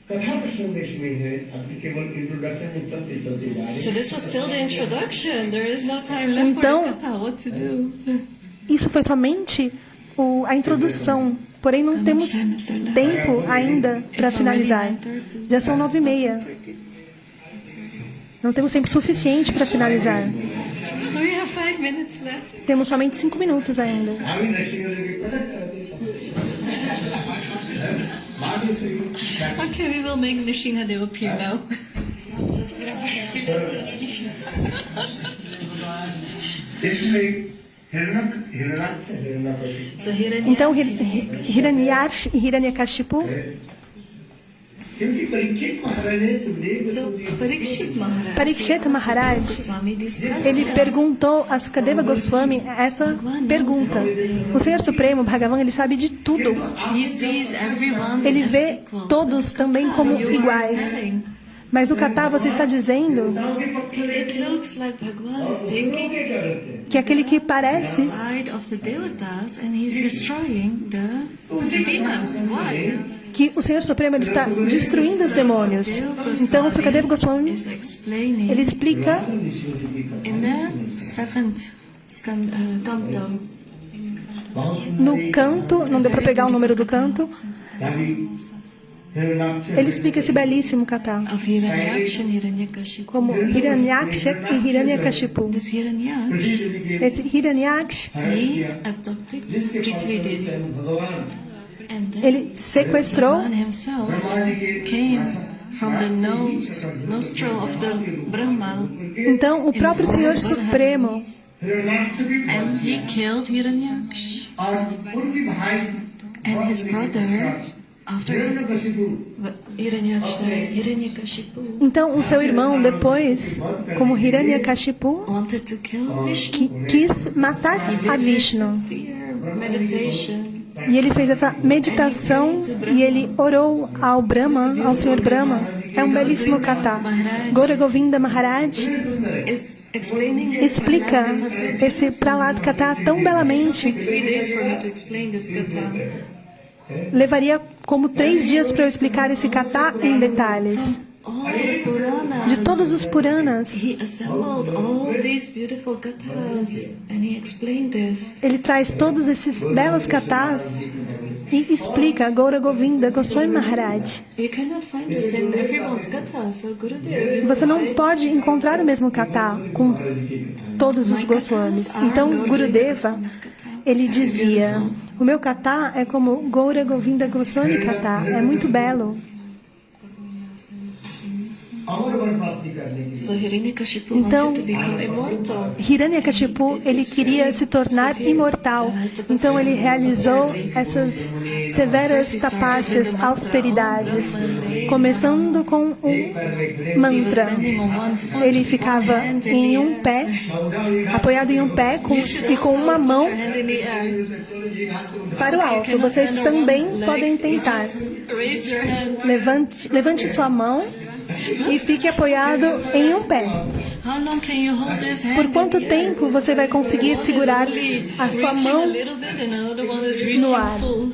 कथा प्रसंग इसमें है अभी केवल इंट्रोडक्शन में चलते चलते जा रहे So this was still the introduction. There is no time left Então- for the katha. What to do? Isso foi somente a introdução, porém não temos tempo ainda para finalizar. Já são 9h30. Não temos tempo suficiente para finalizar. We have 5 minutes left. Temos somente 5 minutos ainda. अभी नरसिंह के प्रकट कर देता बाद में से Okay, we will make Nrsimhadev appear now. इसमें Hiranyakashipu So Hiranya, Então, Hiranyaksha e Hiranyakashipu, क्योंकि परीक्षित महाराज ने Sukhdev so Parikshit Maharaj, Parikshit Maharaj, Goswami discussed ele perguntou a Sukadeva Goswami essa pergunta. O Senhor Supremo, Bhagavan, ele sabe de tudo. He sees everyone Ele as vê equal. todos também como You are iguais. saying, Mas no kata você está dizendo it looks like Bhagavan is taking que aquele que parece side of the devatas and he's destroying the demons. Why? que o Senhor Supremo ele está destruindo os demônios. Então, o Sukadeva Goswami, Is explaining ele explica in the 7th canto. no canto, não deu para pegar o número do canto, ele explica esse belíssimo kata, Of Hiranyaksha and Hiranyakashipu. como Hiranyaksha e Hiranyakashipu. This Hiranyaksha, Esse Hiranyaksha, he abducted Prithvi Devi. And then ele sequestrou Bhagavan himself came from the nostril of the Brahma então o próprio Senhor Supremo, and he killed Hiranyaksha. And his brother, after Hiranyaksha died, Hiranyakashipu então o seu irmão depois, como Hiranyakashipu, wanted to kill Vishnu. que quis matar a Vishnu. Fear, meditation. E ele fez essa meditação e ele orou ao Brahma, ao Senhor Brahma. É um belíssimo kata. Gaura Govinda Maharaj is explaining this explica esse Prahlad Kata tão belamente. 3 days for me to explain this kata. Levaria como 3 dias para eu explicar esse kata em detalhes. All the Puranas. De todos os Puranas, He assembled all these beautiful kathas and he explained this. ele traz todos esses belos katas e explica Gaura Govinda Goswami Maharaj. You cannot find this in everyone's katha, so Gurudev used Você to não say, pode encontrar o mesmo kata com todos os Goswamis. Então, Gurudeva, ele dizia, o meu kata é como Gaura Govinda Goswami kata, é muito belo. so Hiranyakashipu Então, wanted to become immortal. Hiranyakashipu, ele queria se tornar imortal. Então ele realizou essas severas tapácias, austeridades, começando com um mantra. Ele ficava em um pé, apoiado em um pé e com uma mão Hand in the air. para o alto. Vocês também podem tentar. Raise your hand. Levante sua mão e fique apoiado em um pé. How long can you hold this hand? Por quanto tempo você vai conseguir segurar a sua Reaching a mão little bit and another one is reaching no ar? full.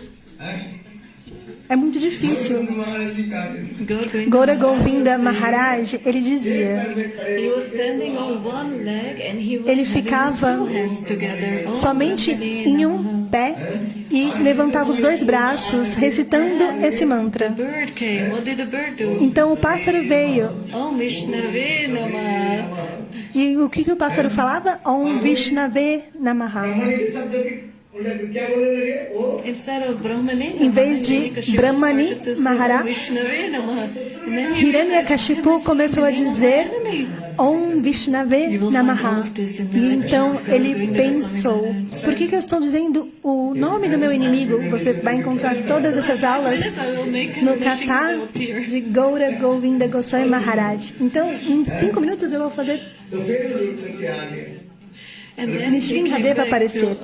É muito difícil. Gaura Gaura Govinda Maharaj, ele dizia, He was standing on one leg and he was ele having ficava his 2 hands together. Oh, somente em um pé e levantava os 2 braços, recitando esse mantra. The bird came. What did the bird do? Então o pássaro veio. Oh, Vishnave Namah. E o que o pássaro falava? Om Vishnave Namaha. Instead of Brahmani, Em vez de Brahmani Mahara, Vishnave Namah. And then he Hiranyakashipu começou a dizer Om Vishnave Namaha. E então ele pensou, por que eu estou dizendo o nome do meu inimigo? Você vai encontrar todas essas aulas no kata de Gaura Govinda Goswami Maharaj. Então, em 5 minutos eu vou fazer Nrsimhadeva aparecer.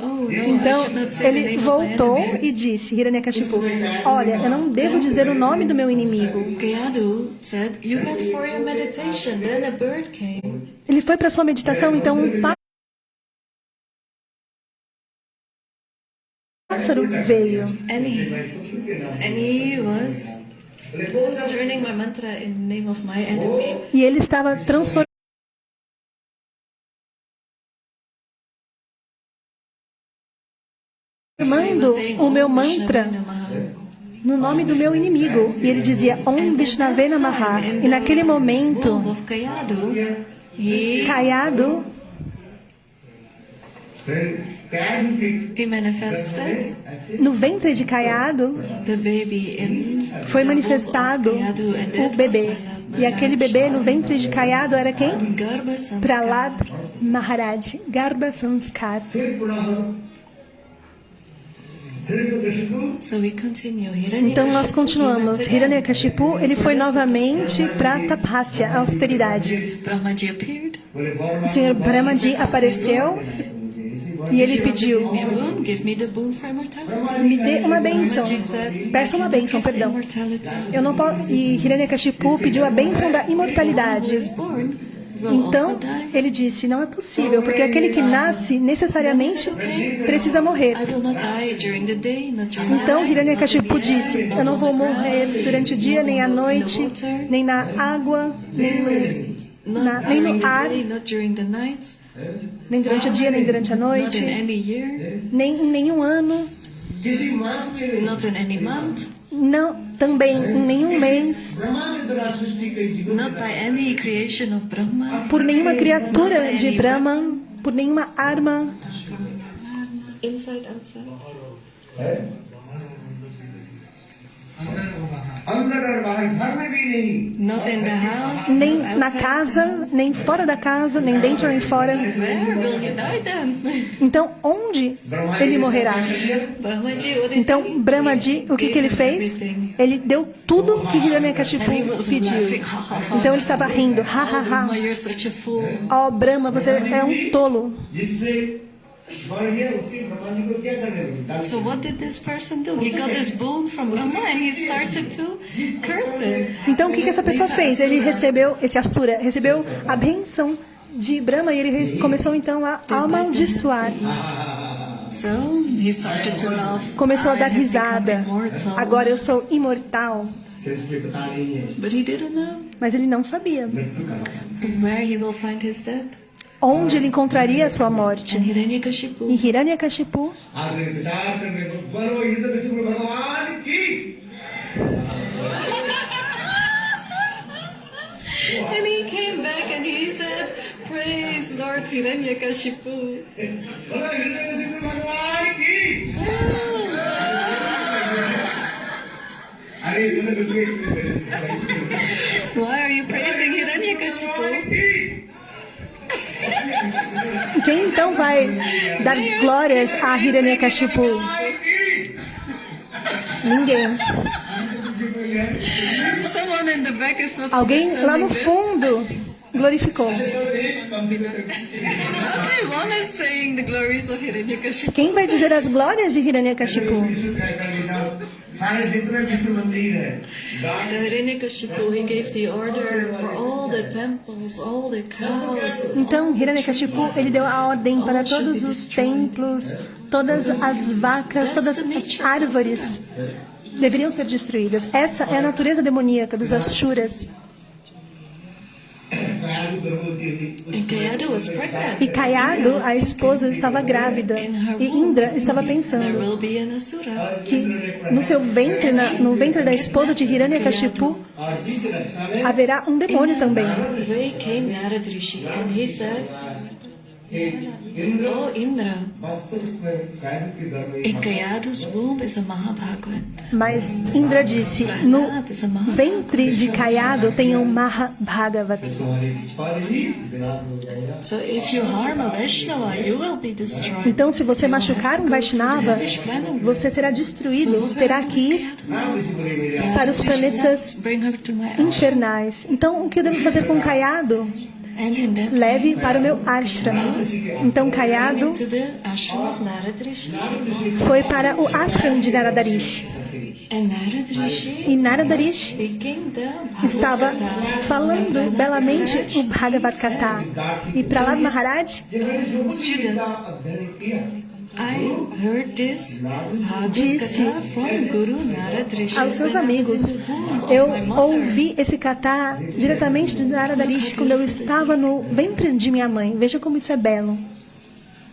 Então, ele voltou e disse, Hiranyakashipu, olha, eu não devo dizer o nome do meu inimigo. Kayadu said, you went for your meditation, then a bird came. Ele foi para sua meditação, então um pássaro veio. And he was turning my mantra in the name of my enemy. E ele estava transformando o meu mantra no nome do meu inimigo. E ele dizia Om Vishnave Namaha. E naquele momento, Of Kayadu, Kayadu, he manifested no ventre de Kayadu, the baby in foi manifestado o bebê. E aquele bebê no ventre de Kayadu era quem? Garbha Sanskar. Prahlad Maharaj, Garbha Sanskar. So we continue. Então nós continuamos. Hiranyakashipu, ele foi novamente para Tapasya, a austeridade. Brahmaji appeared. O Senhor Brahmaji apareceu e ele pediu, Me a boon, give me the boon for immortality. me dê uma bênção. Brahmaji said, Peça uma bênção, perdão. immortality. Eu não posso. E Hiranyakashipu pediu a bênção da Who imortalidade. is born will Então also die. ele disse, não é possível, porque aquele que nasce necessariamente precisa morrer. I will not die during the day, not during the Então night, Hiranyakashipu not in the disse, air, eu não vou not on the morrer ground, durante o dia, nem à noite, nem na água, nem not during no the ar, day, not during the night, nem durante o dia, nem durante a not noite, in any year, nem em nenhum ano, not in any month, não, também em nenhum mês, not by any creation of Brahma, por nenhuma criatura de Brahman, por nenhuma arma, inside, outside. Not in the house, nem not na outside. casa, nem fora da casa, nem dentro nem fora. Where will he die then? Então, onde ele morrerá? Brahmaji, what did Então, Brahmaji, o que ele fez? Ele deu tudo que Hiranyakashipu pediu. Então, ele estava rindo. Ha, ha, Brahma, ha. you're such a fool. Ó, Brahma, você é um tolo. और ये उसके ब्रह्मा जी को क्या करने लगे? So what did this person do? He got this boon from Brahma and he started to curse him. Então, o que essa pessoa fez? Ele recebeu, esse Asura, recebeu a benção de Brahma e ele começou então a amaldiçoar. So he started to laugh. Começou a I dar have risada. become immortal. Agora eu sou imortal. फिर उसके पता नहीं है But he didn't know Mas ele não sabia मृत्यु का नाम। where he will find his death. onde ele encontraria a sua morte. And Hiranyakashipu. E Hiranyakashipu आदमी विचार करने को बोलो हिरण्यकशिपु भगवान की And he came back and he said, "Praise Lord Hiranyakashipu." बोलो हिरण्यकशिपु भगवान की अरे Why are you praising Hiranyakashipu? Quem então vai dar glórias a Hiranyakashipu? Ninguém. Someone in the back is not Alguém lá no understanding fundo glorificou. this. Okay, one is saying the glories of Hiranyakashipu. Quem vai dizer as glórias de Hiranyakashipu? सारे जितने विष्णु मंदिर है So Hiranyakashipu, he gave the order for all the temples, all the cows. Então, Hiranyakashipu, ele deu a ordem para todos os templos, todas as vacas, todas as árvores deveriam ser destruídas. Essa é a natureza demoníaca dos Ashuras. And Kayadu was pregnant. E Kayadu, a esposa, estava grávida. E Indra estava There pensando will be an Asura. que no seu ventre, no ventre da esposa de Hiranyakashipu, और बीच रास्ता में haverá um demônio também. Way came Narad Rishi and he said, Indra "Oh Indra, वास्तविक में गायन की दर में in Kayadu's womb is a Mahabhagavad. Mas Indra disse, no ventre de Kayadu tem um Mahabhagavat. तुम्हारी पिछवाड़ी विनाश हो जाएगा So if you harm a Vaishnava, you will be destroyed." Então, se você machucar um Vaishnava, você será destruído, terá que ir नाम ऋषि बोले मेरे para os planetas Bring her to my ashram. infernais. Então, o que eu devo fazer com Kayadu? And in that Leve para o meu ashram. Então, Kayadu to the ashram of Narad Rishi. foi para o ashram de Naradarishi. And Narad Rishi E Naradarishi speaking the estava Bhagavad falando belamente o Bhagavad Gita. E Prahlad Maharaj students. अध्ययन किया I heard this Bhagavad Disse Gita from Guru Narad Rishi. aos seus when I was amigos, in the womb of eu my mother. ouvi esse kata diretamente de Naradarishi quando eu estava no ventre de minha mãe. Veja como isso é belo.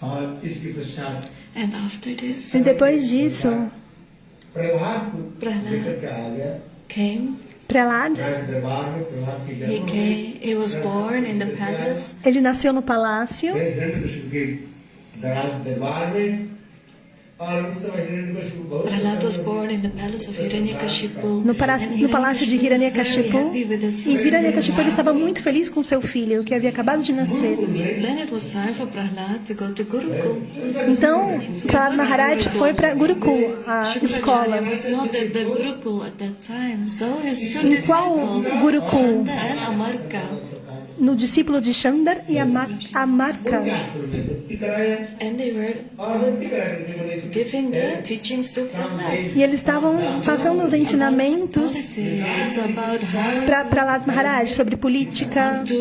और इसके पश्चात And after this E depois disso, Prahlad को प्रहलाद लेकर के आ गया came, Prahlad, राज दरबार में प्रहलाद की he जन्म came, he was born in the palace. ele nasceu no palácio. Hiranyakashipu के राज दरबार में और उस समय हिरण्यकशिपु बहुत Prahlad was born in the palace of Hiranyakashipu. No palácio de Hiranyakashipu. E Hiranyakashipu ele estava muito feliz com seu filho, que havia acabado de nascer. Then it was time for Prahlad to go to Gurukul. Então, Prahlad Maharaj foi para Gurukul, a Shukracharya escola. was not at the Gurukul at that time. So his two Em qual disciples, Gurukul? Chanda and Amarka, No discípulo de Chandar e Amarka. आश्रम में भक्ति कराया and they were और भक्ति कराने बोले giving the teachings to Prahlad. E eles estavam passando os ensinamentos Politics, about how para Prahlad Maharaj sobre política, to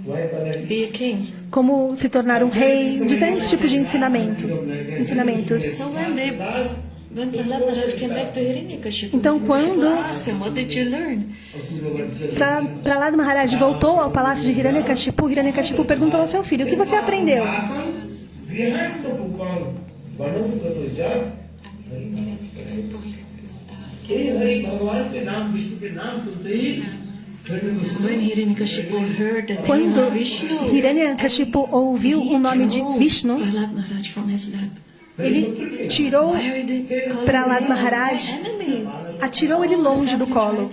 वही पर be a king. como se tornar um rei, diferentes tipos de ensinamentos. So when Prahlad Maharaj came back to Hiranyakashipu, Então, quando asked him, "What did you learn?" Prahlad Maharaj voltou ao palácio de Hiranyakashipu, Hiranyakashipu perguntou ao seu filho, o que você aprendeu? When Hiranyakashipu heard the name Quando of Vishnu, Hiranyakashipu ouviu o nome de Vishnu, Prahlad Maharaj from his lap. ele tirou Why are they calling Prahlad me Maharaj, my enemy? atirou ele longe do colo.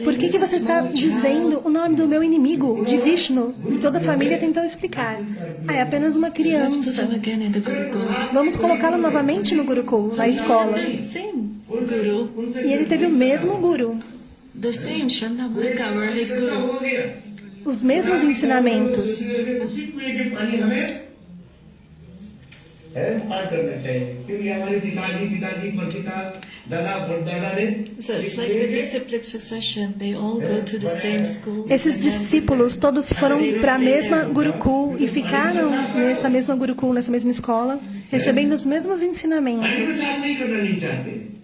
Por que você está dizendo o nome do meu inimigo, de Vishnu? E toda a família tentou explicar. Ah, é apenas uma Let's put criança. him again in the Gurukul. Vamos colocá-lo novamente no Gurukul, na escola. The same Guru, E ele teve o mesmo guru, the same Chandamarka were his Guru. os mesmos ensinamentos. है पाठ करना चाहिए क्योंकि हमारे पिताजी परपिता दादा परदादा ने So it's like a disciplined succession. They all go to the same school. Esses discípulos todos foram para a mesma Gurukul e ficaram nessa mesma Gurukul, nessa mesma escola, recebendo os mesmos ensinamentos. साथ नहीं करना नहीं चाहते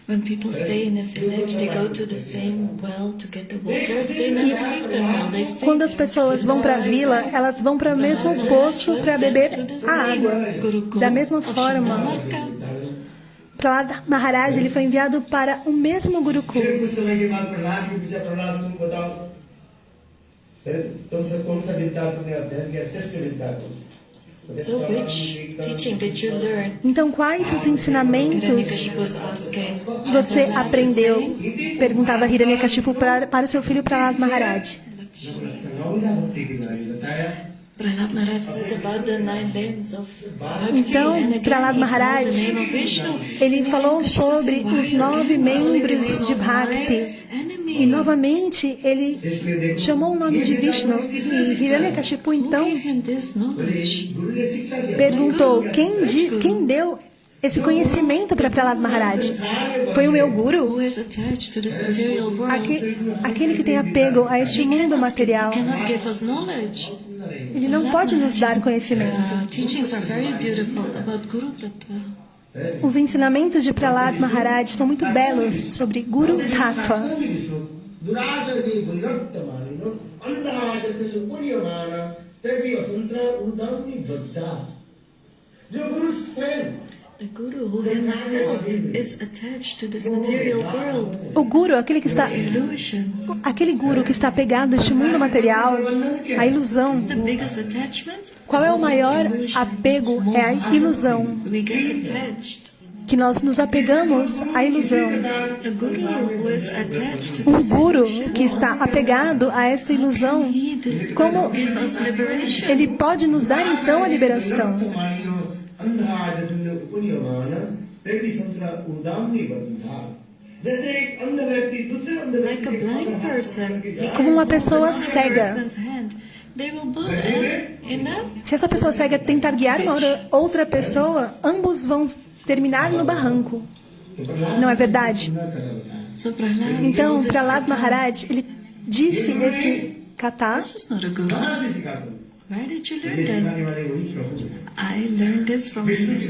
When people stay in a village, they go to the same well to get the water. They never leave the well. They stay Quando as pessoas vão para a vila, elas vão para o mesmo poço para beber a água. Da mesma forma, Prahlad Maharaj ele foi enviado para o mesmo Gurukul. फिर कुछ समय के बाद प्रहलाद के पीछे प्रहलाद तुम बताओ फिर तुमसे कौन सा विद्या तुमने अध्ययन किया श्रेष्ठ विद्या को So which teaching did you learn? Então, quais os ensinamentos Hiranyakashipu was asking. você aprendeu? Perguntava Hiranyakashipu para seu filho Prahlad Maharaj. Navodaya भक्ति के बारे में बताया Prahlad Maharaj said about the 9 names of Bhakti. Então, and again Prahlad he told Maharaj, the name of Vishnu. ele falou sobre os 9 membros de Bhakti. E novamente ele chamou o nome de Vishnu. E Hiranyakashipu então Who gave him this knowledge? गुरु ने शिक्षा दिया perguntou: quem deu esse conhecimento para Prahlad Maharaj? Foi o meu guru? Who is attached to this material world? Aquele que tem apego a este mundo material. Cannot give us knowledge. Ele não pode nos dar conhecimento. Teachings are very beautiful about Guru Tattva. Os ensinamentos de Prahlad Maharaj são muito belos sobre Guru Tattva. दुरासरे वैरक्तमानिनो अन्धाजते पुण्यमान तेभी असंत्र उदामनी बद्धा जो गुरु स्वयं The Guru who himself is attached to this material world. O guru, aquele Illusion. guru que está apegado a este mundo material, a ilusão. The biggest attachment? Qual é o maior apego? É a ilusão. We get attached. Que nós nos apegamos à ilusão. A Guru who is attached to Um guru que está apegado a esta ilusão, como give us liberation. ele pode nos dar então a liberação? अन्धाजते पुण्यमान तेभी असंत्र उदामनी बद्धा जैसे एक अंध व्यक्ति दूसरे अंध Like a blind person. Como uma pessoa cega. Person's hand. They will both end up. Se essa pessoa cega tentar guiar uma outra pessoa, ambos vão terminar no barranco. Não é verdade? So Prahlad Então, told this Prahlad Kata. Maharaj, ele disse esse kata. This is not a Guru. कहाँ से सीखा तुम Where did you ये learn that? सिखाने वाले वही प्रभु हैं। I learned this from Vishnu ji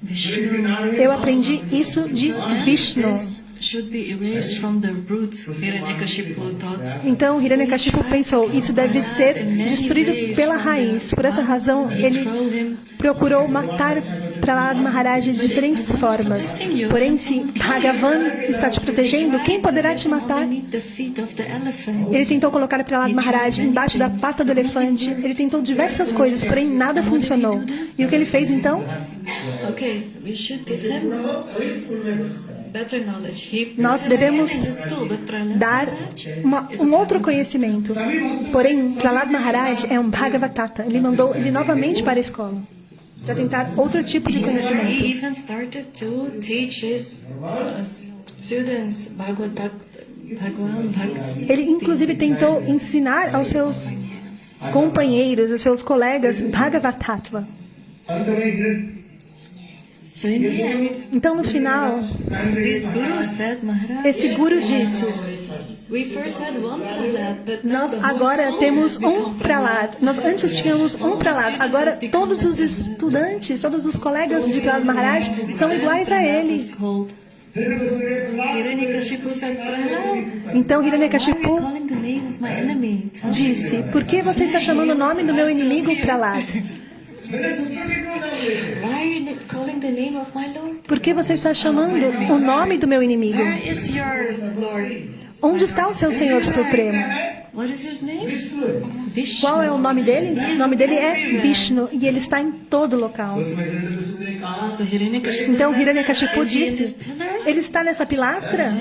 Vishnu. इसके नाम है Eu aprendi isso de Vishnu. This should be erased from the roots, Hiranyakashipu thought. Então, Hiranyakashipu pensou, isso deve ser destruído pela raiz. Por essa razão, ele Control him. procurou matar Prahlad Maharaj de diferentes formas. Porém, se Bhagavan está te protegendo, quem poderá te matar? Beneath the feet of the elephant. Ele tentou colocar Prahlad Maharaj embaixo da pata do elefante. Ele tentou diversas coisas, porém nada funcionou. E o que ele fez então? Okay, we should give him better knowledge. Nós devemos In the school, but Prahlad dar Maharaj um outro conhecimimento. Porém, Prahlad Maharaj é um Bhagavatata. Ele mandou ele novamente para a escola para tentar outro tipo de he conhecimento. even started to teach his students Bhagwan Bhakti. Ele inclusive tentou ensinar aos seus companheiros, aos seus colegas Bhagavatatva. अंत में हिरण So in the end, Então, no final, this Guru said, Maharaj, esse guru disse: we first had one Prahlad, but now nós the whole agora school temos has become um Prahlad. Nós antes tínhamos um Prahlad. Agora todos os estudantes, todos os colegas de Prahlad Maharaj são iguais a ele. Hiranyakashipu said, Prahlad, Então why are Hiranyakashipu you calling the name of my enemy? Tell me. disse: por que você está chamando o nome do meu inimigo Prahlad? Why are you calling the name of my Lord? Por que você está chamando o nome do meu inimigo? Where is your Lord? Onde está o seu Senhor Supremo? What is his name? Vishnu. Qual é o nome dele? O nome dele é Vishnu e ele está em todo local. So Hiranyakashipu Então said, Hiranyakashipu "Is he in disse: this pillar?" ele está nessa pilastra?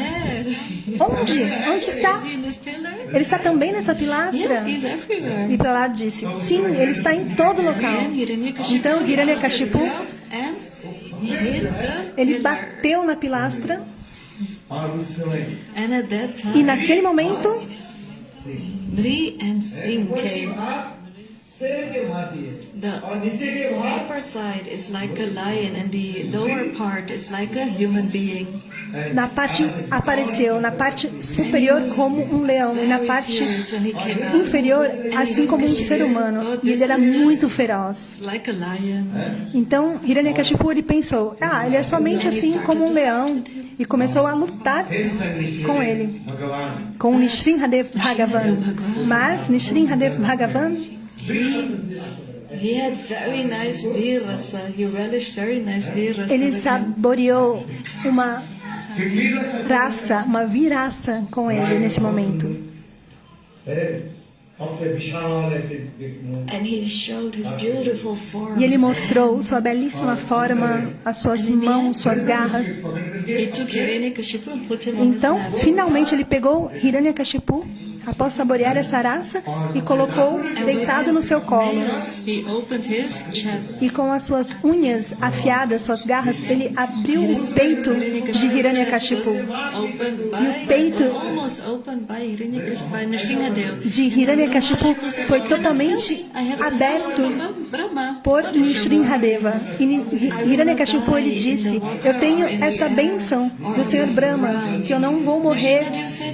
Onde? Onde está? Is he in this pillar? Ele está também nessa pilastra? Yes, he's everywhere. E Prahlad disse: sim, ele está em todo local. And Hiranyakashipu Então Hiranyakashipu, and hit the ele pillar. bateu na pilastra और उस समय And at that e time, naquele momento Nri and Singh came. शेर के भांति है The और नीचे के भाग upper side is like a lion and the lower part is like a human being. Na parte apareceu na parte superior como um leão e na parte Fierce when he came out. inferior assim como um ser humano, e ele era muito feroz. Like a lion. Então Hiranyakashipu ele pensou, ele é somente assim como um leão, e começou a lutar com ele, भगवान com Nrsimhadev Bhagavan. Mas Nrsimhadev Bhagavan He had very nice virasa. He relished very nice virasa. ele with him. saboreou uma कितनी raça, uma viraça com ele nesse momento. अपने विशाल ऐसे देखने And he showed his beautiful form. E ele mostrou sua belíssima forma, as suas mãos, suas garras. He took Hiranyakashipu and put him on his Então, lap. finalmente ele pegou Hiranyakashipu, após saborear essa raça, e colocou deitado no seu colo. Nails, he opened his chest. E com as suas unhas afiadas, suas garras, ele abriu o peito de Hiranyakashipu. Opened by, E o peito was almost opened by Hiranyakashipu, by Nrsimhadev. de Hiranyakashipu foi totalmente aberto Brahma. por Nrsimhadeva. E Hiranyakashipu ele disse: eu tenho essa bênção do Senhor Brahma, que eu não vou morrer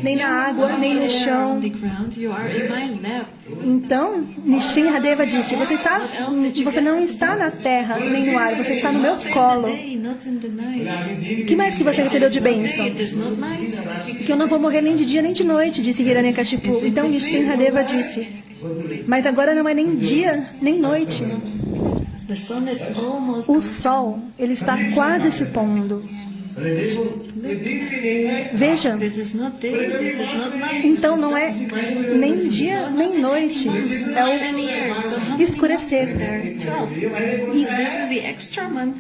nem na água, nem no chão. The ground, you are in my lap. Então, Nrsimhadeva disse: você não está na terra nem no ar, você está no meu colo. Day, not in the night. O que mais que você recebeu de bênção? It is not night. Que eu não vou morrer nem de dia nem de noite, disse Hiranyakashipu. Então Nrsimhadeva disse: mas agora não é nem dia nem noite. The sun is almost. O sol, ele está quase se pondo. अरे देखो ये दिन की नहीं है Veja, This is not day. This is not night. então não é nem dia nem noite, é o escurecer. There, 12. So this is the extra month.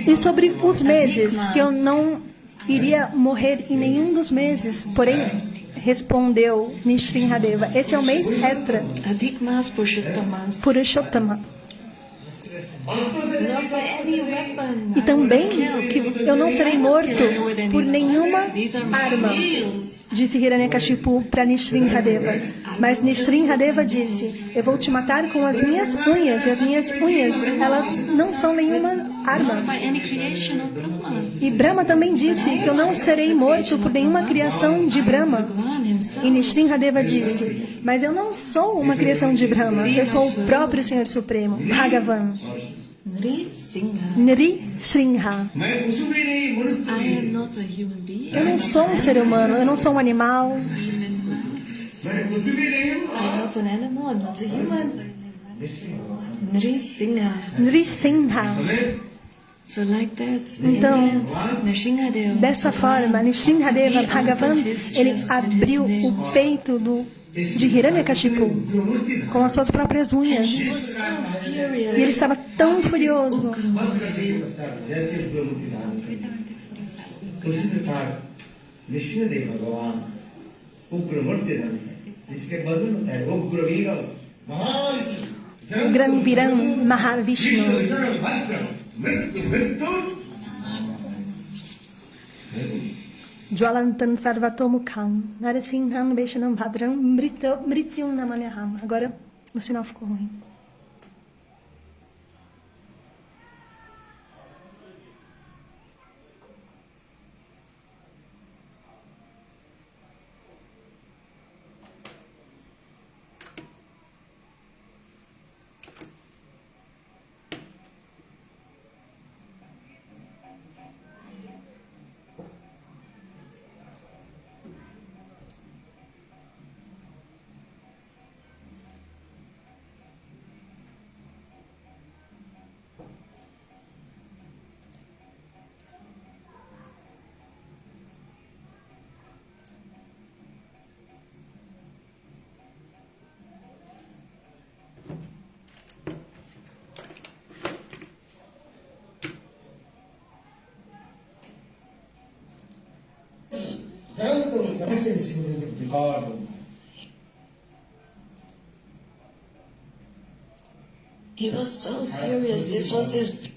E sobre os meses, que eu não iria morrer em nenhum dos meses, porém, respondeu Nrsimhadeva, esse é o mês extra, Adhik Mas Purushottamas. Purushottama. Not by any weapon. E também que eu não serei morto por nenhuma arma, disse Hiranyakashipu para Nrsimhadeva. Mas Nrsimhadeva disse: eu vou te matar com as minhas unhas, e as minhas unhas, elas não são nenhuma arma. By any creation of Brahma. E Brahma também disse que eu não serei morto por nenhuma criação de Brahma. Bhagavan himself. E Nrsimhadeva disse: mas eu não sou uma criação de Brahma, eu sou o próprio Senhor Supremo, Bhagavan. Nrsimha. Nrsimha. मैं कुछ भी नहीं मनुष्य I am not a human being. Eu não sou um ser humano, eu não sou um animal, मैं कुछ भी नहीं हूँ I'm not an animal. I'm not a human. Nrsimha. Nrsimha. So like that. Então, Nrsimhadev. Dessa forma, Nrsimhadeva Bhagavan, ele abriu o peito de Hiranyakashipu com as suas próprias unhas. He was so furious. E ele estava tão furioso. जैसे प्रभु उसी प्रकार नृसिंहदेव भगवान उग्र मर्त्य धन जिसके बदल होता है उग्र वीर महान Gran Viran Mahavishnu. Jwalantan Sarvatomukhan. Narasimhan Veshanam Bhadram Mrityum Namanyaham. Agora o sinal ficou ruim. He was so furious. This was his